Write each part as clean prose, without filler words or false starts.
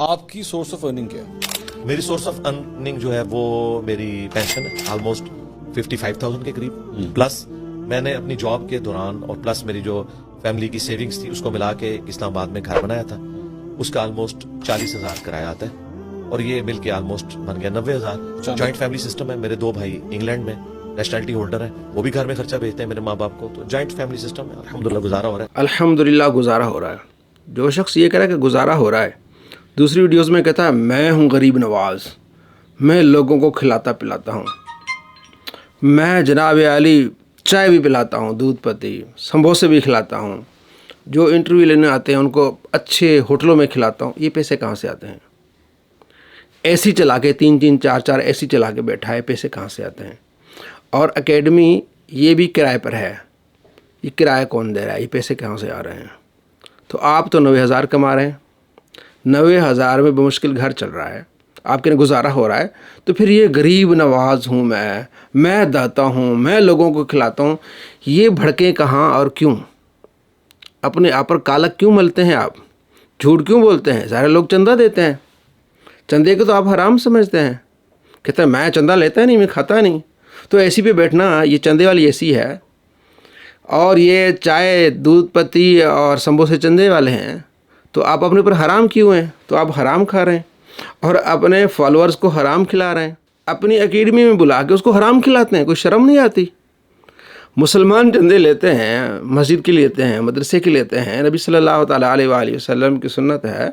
آپ کی source of earning کیا ہے؟ میری سورس آف ارننگ جو ہے وہ میری پینشن ہے، آلموسٹ 55,000 کے قریب، پلس میں نے اپنی جاب کے دوران اور پلس میری جو فیملی کی سیونگز تھی اس کو ملا کے اسلام آباد میں گھر بنایا تھا، اس کا آلموسٹ 40,000 کرایہ آتا ہے، اور یہ مل کے آلموسٹ بن گیا 90,000۔ جوائنٹ فیملی سسٹم ہے، میرے 2 بھائی انگلینڈ میں نیشنلٹی ہولڈر ہیں، وہ بھی گھر میں خرچہ بھیجتے ہیں میرے ماں باپ کو، تو جوائنٹ فیملی سسٹم ہے، الحمدللہ گزارا ہو رہا ہے۔ الحمدللہ گزارا ہو رہا ہے۔ جو شخص یہ کہہ رہا ہے کہ گزارا ہو رہا ہے، دوسری ویڈیوز میں کہتا ہے میں ہوں غریب نواز، میں لوگوں کو کھلاتا پلاتا ہوں، میں جناب عالی چائے بھی پلاتا ہوں، دودھ پتی سمبوسے بھی کھلاتا ہوں، جو انٹرویو لینے آتے ہیں ان کو اچھے ہوٹلوں میں کھلاتا ہوں۔ یہ پیسے کہاں سے آتے ہیں؟ اے سی چلا کے 3 4 اے سی چلا کے بیٹھا ہے، پیسے کہاں سے آتے ہیں؟ اور اکیڈمی یہ بھی کرائے پر ہے، یہ کرایہ کون دے رہا ہے؟ یہ پیسے کہاں سے آ رہے ہیں؟ تو آپ تو 90,000 کما رہے ہیں، 90,000 میں بمشکل گھر چل رہا ہے، آپ کے گزارا ہو رہا ہے، تو پھر یہ غریب نواز ہوں میں داتا ہوں، میں لوگوں کو کھلاتا ہوں، یہ بھڑکیں کہاں اور کیوں؟ اپنے آپ پر کالک کیوں ملتے ہیں؟ آپ جھوٹ کیوں بولتے ہیں؟ سارے لوگ چندہ دیتے ہیں، چندے کو تو آپ حرام سمجھتے ہیں، کہتے ہیں میں چندہ لیتا نہیں، میں کھاتا نہیں۔ تو اے سی پہ بیٹھنا، یہ چندے والی اے سی ہے، اور یہ چائے دودھ پتی اور سمبوسے چندے والے ہیں، تو آپ اپنے پر حرام کیوں ہیں؟ تو آپ حرام کھا رہے ہیں اور اپنے فالورز کو حرام کھلا رہے ہیں، اپنی اکیڈمی میں بلا کے اس کو حرام کھلاتے ہیں، کوئی شرم نہیں آتی؟ مسلمان چندے لیتے ہیں، مسجد کے لیتے ہیں، مدرسے کے لیتے ہیں، نبی صلی اللہ تعالیٰ علیہ وآلہ وسلم کی سنت ہے،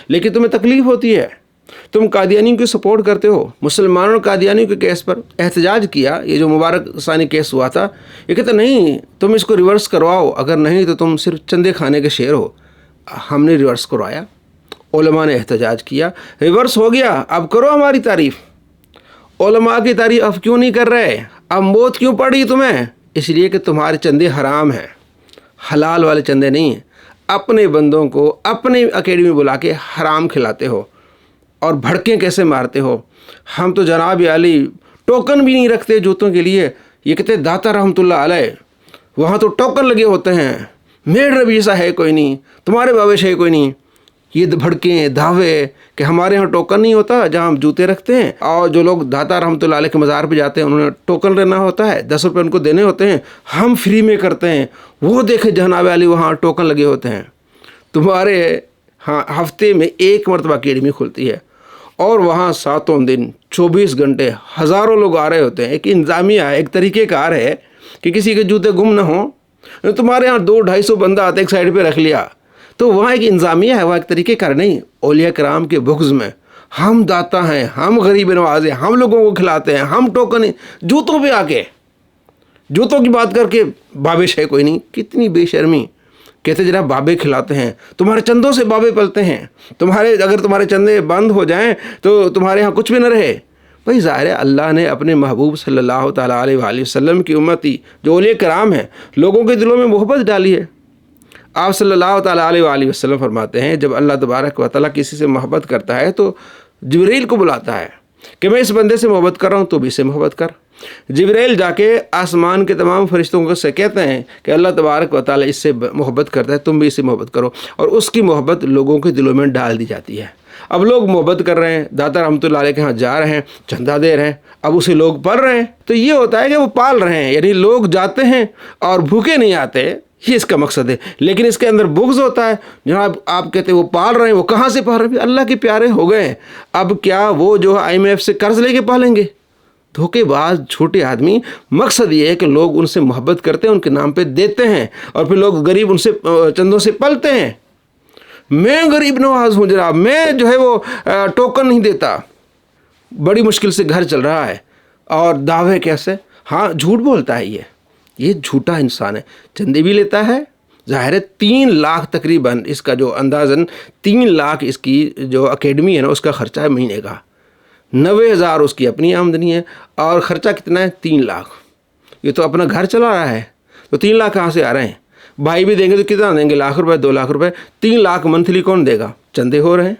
لیکن تمہیں تکلیف ہوتی ہے، تم قادیانیوں کی سپورٹ کرتے ہو۔ مسلمانوں نے قادیانیوں کے کیس پر احتجاج کیا، یہ جو مبارک ثانی کیس ہوا تھا، یہ کہتے نہیں تم اس کو ریورس کرواؤ، اگر نہیں تو تم صرف چندے کھانے کے شعر ہو۔ ہم نے ریورس کروایا، علماء نے احتجاج کیا، ریورس ہو گیا، اب کرو ہماری تعریف۔ علماء کی تعریف اب کیوں نہیں کر رہے؟ اب موت کیوں پڑی تمہیں؟ اس لیے کہ تمہارے چندے حرام ہیں، حلال والے چندے نہیں ہیں، اپنے بندوں کو اپنے اکیڈمی بلا کے حرام کھلاتے ہو اور بھڑکیں کیسے مارتے ہو۔ ہم تو جناب علی ٹوکن بھی نہیں رکھتے جوتوں کے لیے، یہ کہتے داتا رحمۃ اللہ علیہ، وہاں تو ٹوکن لگے ہوتے ہیں، میڈ ربیسا ہے کوئی نہیں، تمہارے باوش ہے کوئی نہیں۔ یہ بھڑکیں دعوے کہ ہمارے ہاں ٹوکن نہیں ہوتا جہاں ہم جوتے رکھتے ہیں، اور جو لوگ داتا رحمۃ اللہ علیہ کے مزار پہ جاتے ہیں انہوں نے ٹوکن لینا ہوتا ہے، 10 روپے ان کو دینے ہوتے ہیں، ہم فری میں کرتے ہیں، وہ دیکھے جناب علی وہاں ٹوکن لگے ہوتے ہیں۔ تمہارے ہاں ہفتے میں 1 مرتبہ اکیڈمی کھلتی ہے، اور وہاں 7 دن 24 گھنٹے ہزاروں لوگ آ رہے ہوتے ہیں۔ ایک انتظامیہ ہے، ایک طریقہ کار ہے کہ کسی کے جوتے گم نہ ہوں۔ تمہارے ہاں 200-250 بندہ آتے ایک سائڈ پہ رکھ لیا، تو وہاں ایک انتظامیہ ہے، وہاں ایک طریقہ کار نہیں۔ اولیاء کرام کے بغض میں ہم داتا ہیں، ہم غریب نواز ہیں، ہم لوگوں کو کھلاتے ہیں، ہم ٹوکن جوتوں پہ آ کے جوتوں کی بات کر کے بابش ہے کوئی نہیں۔ کتنی بے شرمی! کہتے جناب بابے کھلاتے ہیں، تمہارے چندوں سے بابے پلتے ہیں، اگر تمہارے چندے بند ہو جائیں تو تمہارے ہاں کچھ بھی نہ رہے۔ بھائی ظاہر ہے اللہ نے اپنے محبوب صلی اللہ تعالیٰ علیہ وآلہ وسلم کی امتی جو اولیاء کرام ہیں، لوگوں کے دلوں میں محبت ڈالی ہے۔ آپ صلی اللہ تعالیٰ علیہ وآلہ وسلم فرماتے ہیں جب اللہ تبارک و تعالیٰ کسی سے محبت کرتا ہے تو جبریل کو بلاتا ہے کہ میں اس بندے سے محبت کر رہا ہوں، تو بھی اس سے محبت کر۔ جبریل جا کے آسمان کے تمام فرشتوں کو سے کہتے ہیں کہ اللہ تبارک و تعالیٰ اس سے محبت کرتا ہے، تم بھی اس سے محبت کرو، اور اس کی محبت لوگوں کے دلوں میں ڈال دی جاتی ہے۔ اب لوگ محبت کر رہے ہیں، داتا رحمۃ اللہ علیہ کے ہاں جا رہے ہیں، چندہ دے رہے ہیں، اب اسے لوگ پڑھ رہے ہیں، تو یہ ہوتا ہے کہ وہ پال رہے ہیں، یعنی لوگ جاتے ہیں اور بھوکے نہیں آتے، یہ اس کا مقصد ہے۔ لیکن اس کے اندر بغض ہوتا ہے، جناب آپ کہتے ہیں وہ پال رہے ہیں، وہ کہاں سے پال رہے ہیں؟ اللہ کے پیارے ہو گئے ہیں، اب کیا وہ جو IMF سے قرض لے کے پالیں گے؟ دھوکے باز جھوٹے آدمی۔ مقصد یہ ہے کہ لوگ ان سے محبت کرتے ہیں، ان کے نام پہ دیتے ہیں، اور پھر لوگ غریب ان سے چندوں سے پلتے ہیں۔ میں غریب نواز ہوں جناب، میں جو ہے وہ ٹوکن نہیں دیتا، بڑی مشکل سے گھر چل رہا ہے، اور دعوے کیسے؟ ہاں جھوٹ بولتا ہے، یہ جھوٹا انسان ہے، چندے بھی لیتا ہے۔ ظاہر ہے 3 لاکھ تقریباً اس کا جو اندازاً 3 لاکھ اس کی جو اکیڈمی ہے نا اس کا خرچہ ہے مہینے کا، 90,000 اس کی اپنی آمدنی ہے، اور خرچہ کتنا ہے؟ 3 لاکھ۔ یہ تو اپنا گھر چلا رہا ہے، تو 3 لاکھ کہاں سے آ رہے ہیں؟ بھائی بھی دیں گے تو کتنا دیں گے؟ 1 لاکھ روپے، 2 لاکھ روپے، 3 لاکھ منتھلی کون دے گا؟ چندے ہو رہے ہیں،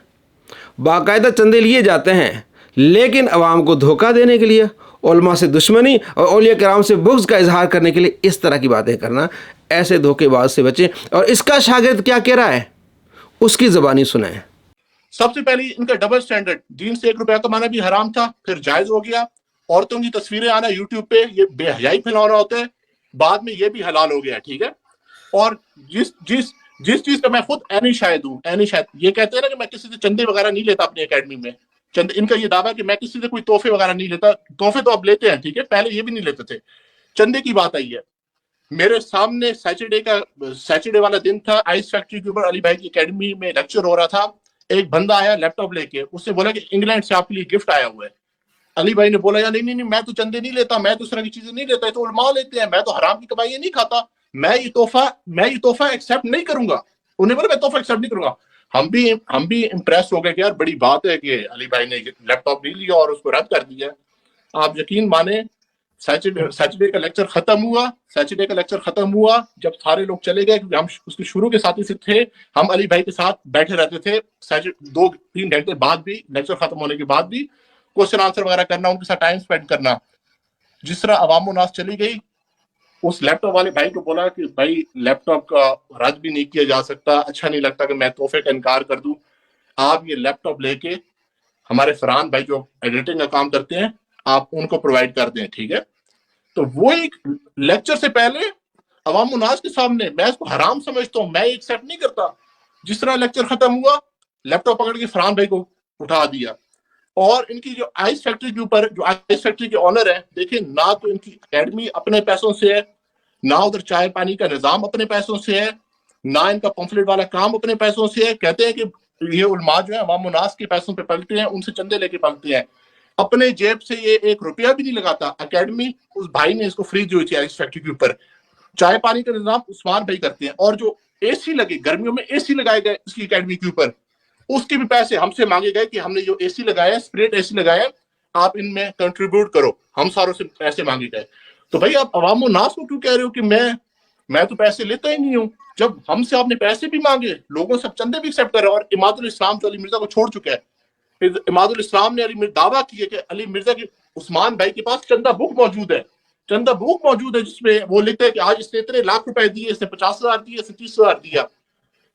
باقاعدہ چندے لیے جاتے ہیں، لیکن عوام کو دھوکہ دینے کے لیے، علماء سے دشمنی اور اولیاء کرام سے بغض کا اظہار کرنے کے لیے اس طرح کی باتیں کرنا، ایسے دھوکے باز سے بچیں۔ اور اس کا شاگرد کیا کہہ رہا ہے، اس کی زبانی سنیں۔ سب سے پہلے ان کا ڈبل سٹینڈرڈ، دین سے 1 روپیہ کمانا بھی حرام تھا، پھر جائز ہو گیا، عورتوں کی تصویریں آنا یوٹیوب پہ، یہ بے حیائی پھیلانا ہوتا ہے، بعد میں یہ بھی حلال ہو گیا، ٹھیک ہے. اور جس چیز کا میں خود عینی شاہد ہوں، عینی شاہد، یہ کہتے ہیں نا کہ میں کسی سے چندے وغیرہ نہیں لیتا اپنی اکیڈمی میں، ان کا یہ دعویٰ کہ میں کسی سے کوئی تحفے وغیرہ نہیں لیتا. تحفے تو اب لیتے ہیں، ٹھیک ہے، پہلے یہ بھی نہیں لیتے تھے. چندے کی بات آئی ہے، میرے سامنے سیٹرڈے والا دن تھا، آئس فیکٹری کے اوپر علی بھائی کی اکیڈمی میں لیکچر ہو رہا تھا. ایک بندہ آیا لیپ ٹاپ لے کے، اس نے بولا کہ انگلینڈ سے آپ کے لیے گفٹ آیا ہوا ہے. علی بھائی نے بولا یا نہیں میں تو چندے نہیں لیتا، میں تو اس طرح کی چیزیں نہیں لیتا، یہ تو علماء لیتے ہیں، میں تو حرام کی کمائی نہیں کھاتا، میں یہ تحفہ ایکسیپٹ نہیں کروں گا. انہیں بولا میں تحفہ ایکسیپٹ نہیں کروں گا. ہم بھی امپریس ہو گئے کہ یار بڑی بات ہے کہ علی بھائی نے لیپ ٹاپ نہیں لیا اور اس کو رد کر دیا. آپ یقین مانیں سیٹرڈے کا لیکچر ختم ہوا جب سارے لوگ چلے گئے، کیونکہ ہم اس کے شروع کے ساتھی سے تھے، ہم علی بھائی کے ساتھ بیٹھے رہتے تھے 2-3 گھنٹے بعد بھی، لیکچر ختم ہونے کے بعد بھی کوشچن آنسر وغیرہ کرنا، ان کے ساتھ ٹائم سپینڈ کرنا. جس طرح عوام الناس چلی گئی، اس لیپ ٹاپ والے بھائی کو بولا کہ بھائی لیپ ٹاپ کا رد بھی نہیں کیا جا سکتا، اچھا نہیں لگتا کہ میں تحفے کا انکار کر دوں، آپ یہ لیپ ٹاپ لے کے ہمارے فرحان بھائی جو ایڈیٹنگ کا کام کرتے ہیں آپ ان کو پرووائڈ کر دیں، ٹھیک ہے. تو وہ ایک لیکچر سے پہلے عوام الناس کے سامنے، میں اس کو حرام سمجھتا ہوں، میں ایکسیپٹ نہیں کرتا. جس طرح لیکچر ختم ہوا، لیپ ٹاپ پکڑ کے فرحان بھائی کو اٹھا دیا. اور ان کی جو آئس فیکٹری کے اوپر، جو آئس فیکٹری کے آنر ہیں، دیکھیں نہ تو ان کی اکیڈمی اپنے پیسوں سے ہے، نہ ادھر چائے پانی کا نظام اپنے پیسوں سے ہے، نہ ان کا پمفلٹ والا کام اپنے پیسوں سے ہے. کہتے ہیں کہ یہ علماء جو ہیں عوام الناس کے پیسوں پہ پلتے ہیں، ان سے چندے لے کے پلتے ہیں، اپنے جیب سے یہ 1 روپیہ بھی نہیں لگاتا. اکیڈمی اس بھائی نے اس کو فری دی ہوئی تھی آئس فیکٹری کے اوپر. چائے پانی کا نظام عثمان بھائی کرتے ہیں، اور جو اے سی لگے، گرمیوں میں اے سی لگائے گئے اس کی اکیڈمی کے اوپر، اس کے بھی پیسے ہم سے مانگے گئے کہ ہم نے جو اے سی لگایا ہے، اسپلٹ اے سی لگایا ہے، آپ ان میں کنٹریبیوٹ کرو. ہم ساروں سے پیسے مانگے گئے. تو بھائی آپ عوام الناس کو کیوں کہہ رہے ہو کہ میں تو پیسے لیتا ہی نہیں ہوں، جب ہم سے آپ نے پیسے بھی مانگے، لوگوں سے چندے بھی ایکسیپٹ کر رہے ہیں. اور اماد الاسلام تو علی مرزا کو چھوڑ چکا ہے. اماد الاسلام نے دعویٰ کیا کہ علی مرزا کے عثمان بھائی کے پاس چندہ بک موجود ہے، جس میں وہ لکھتا ہے کہ آج اس نے اتنے لاکھ روپے دیے، اس نے 50,000 دیے، اس نے 30,000 دیا.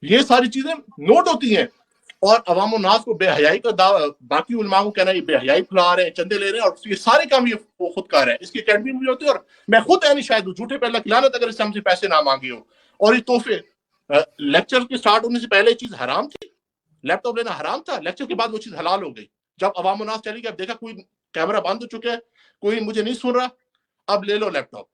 یہ ساری چیزیں نوٹ ہوتی ہیں. اور عوام الناس کو بے حیائی کا باقی علماء کو کہنا ہے یہ بے حیائی پھیلا رہے ہیں، چندے لے رہے ہیں، اور یہ سارے کام یہ خود کر رہے ہیں. اس کی اکیڈمی بھی ہوتی ہے، اور میں خود عینی شاہد ہوں، جھوٹے پہ اللہ کی لعنت اگر اس سے ہم سے پیسے نہ مانگے ہو. اور یہ تحفے، لیکچر کے سٹارٹ ہونے سے پہلے یہ چیز حرام تھی، لیپ ٹاپ لینا حرام تھا، لیکچر کے بعد وہ چیز حلال ہو گئی. جب عوام الناس چلی گئی، اب دیکھا کوئی کیمرہ بند ہو چکا ہے، کوئی مجھے نہیں سن رہا، اب لے لو لیپ ٹاپ.